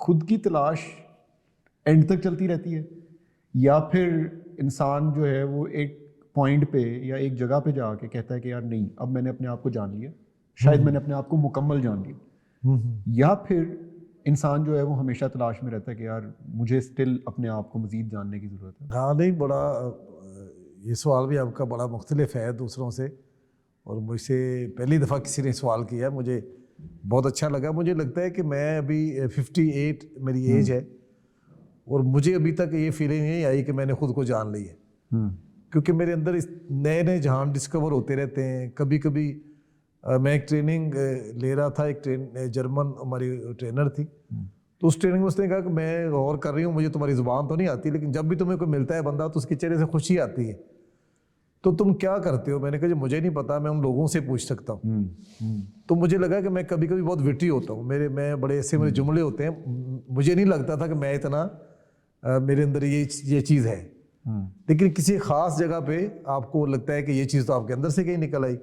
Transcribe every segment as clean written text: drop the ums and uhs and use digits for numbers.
खुद की तलाश एंड तक चलती रहती है, या फिर इंसान जो है वो एक पॉइंट पे या एक जगह पे जाके कहता है कि यार नहीं, अब मैंने अपने आप को जान लिया, शायद मैंने अपने आप को मुकम्मल जान लिया, या फिर इंसान जो है वो हमेशा तलाश में रहता है कि यार मुझे स्टिल अपने आप को मज़ीद जानने की ज़रूरत है? हाँ, नहीं, बड़ा ये सवाल भी आपका बड़ा मुख्तलिफ है दूसरों से, और मुझसे पहली दफ़ा किसी ने सवाल किया, मुझे बहुत अच्छा लगा। मुझे लगता है कि मैं अभी 58 मेरी एज है, और मुझे अभी तक ये फीलिंग नहीं आई कि मैंने ख़ुद को जान ली है, क्योंकि मेरे अंदर इस नए नए जहान डिस्कवर होते रहते हैं। कभी कभी मैं एक ट्रेनिंग ले रहा था, एक जर्मन हमारी ट्रेनर थी, तो उस ट्रेनिंग में उसने कहा कि मैं गौर कर रही हूँ, मुझे तुम्हारी ज़ुबान तो नहीं आती, लेकिन जब भी तुम्हें कोई मिलता है बंदा तो उसके चेहरे से खुशी आती है, तो तुम क्या करते हो? मैंने कहा जी मुझे नहीं पता, मैं उन लोगों से पूछ सकता हूँ। तो मुझे लगा कि मैं कभी कभी बहुत विटी होता हूँ, मैं बड़े ऐसे मेरे जुमले होते हैं, मुझे नहीं लगता था कि मैं इतना मेरे अंदर ये चीज़ है, लेकिन किसी ख़ास जगह पे आपको लगता है कि ये चीज़ तो आपके अंदर से कहीं निकल आई।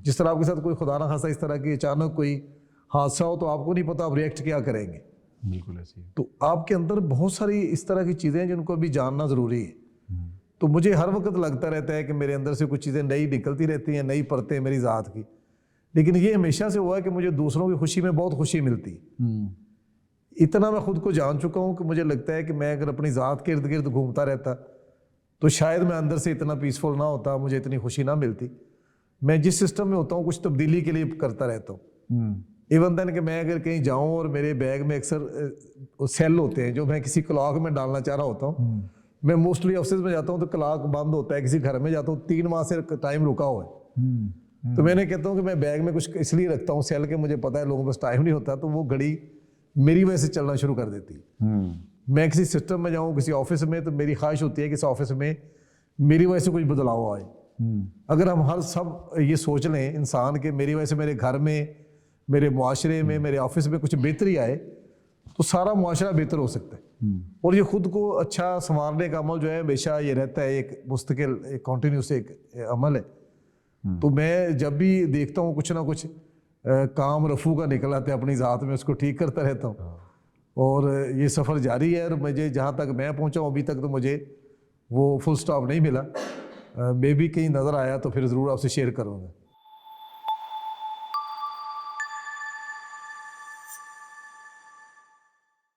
जिस तरह आपके साथ कोई खुदा ना खासा इस तरह की अचानक कोई हादसा हो, तो आपको नहीं पता आप रिएक्ट क्या करेंगे। बिल्कुल ऐसी है। तो आपके अंदर बहुत सारी इस तरह की चीज़ें हैं जिनको अभी जानना ज़रूरी है। तो मुझे हर वक्त लगता रहता है कि मेरे अंदर से कुछ चीज़ें नई निकलती रहती हैं, नई परतें मेरी ज़ात की, लेकिन ये हमेशा से हुआ है कि मुझे दूसरों की खुशी में बहुत खुशी मिलती है। इतना मैं खुद को जान चुका हूँ कि मुझे लगता है कि मैं अगर अपनी ज़ात के इर्द गिर्द घूमता रहता तो शायद मैं अंदर से इतना पीसफुल ना होता, मुझे इतनी खुशी ना मिलती। मैं जिस सिस्टम में होता हूँ कुछ तब्दीली के लिए करता रहता हूँ। इवन देन कि मैं अगर कहीं जाऊँ और मेरे बैग में अक्सर सेल होते हैं जो मैं किसी क्लॉक में डालना चाह रहा होता हूँ, मैं मोस्टली ऑफिस में जाता हूँ तो क्लॉक बंद होता है, किसी घर में जाता हूँ 3 माह से टाइम रुका हुआ है, तो मैंने कहता हूँ कि मैं बैग में कुछ इसलिए रखता हूँ सेल के, मुझे पता है लोगों के पास टाइम नहीं होता, तो वो घड़ी मेरी वजह से चलना शुरू कर देती है। मैं किसी सिस्टम में जाऊँ किसी ऑफिस में, तो मेरी ख्वाहिश होती है कि इस ऑफिस में मेरी वजह से कुछ बदलाव आए। अगर हम हर सब ये सोच लें इंसान के मेरी वजह से मेरे घर में, मेरे मुआशरे में, मेरे ऑफिस में कुछ बेहतरी आए, तो सारा मुआशरा बेहतर हो सकता है। और ये खुद को अच्छा संवारने का अमल जो है हमेशा ये रहता है, एक मुस्तकिल एक कॉन्टीन्यूस एक अमल है। तो मैं जब भी देखता हूँ कुछ ना कुछ काम रफू का निकल आता है अपनी ज़ात में, उसको ठीक करता रहता हूँ, और ये सफ़र जारी है। और मुझे जहाँ तक मैं पहुँचा हूँ अभी तक तो मुझे वो फुल स्टॉप नहीं मिला। मे भी कहीं नज़र आया तो फिर ज़रूर आपसे शेयर करूँगा।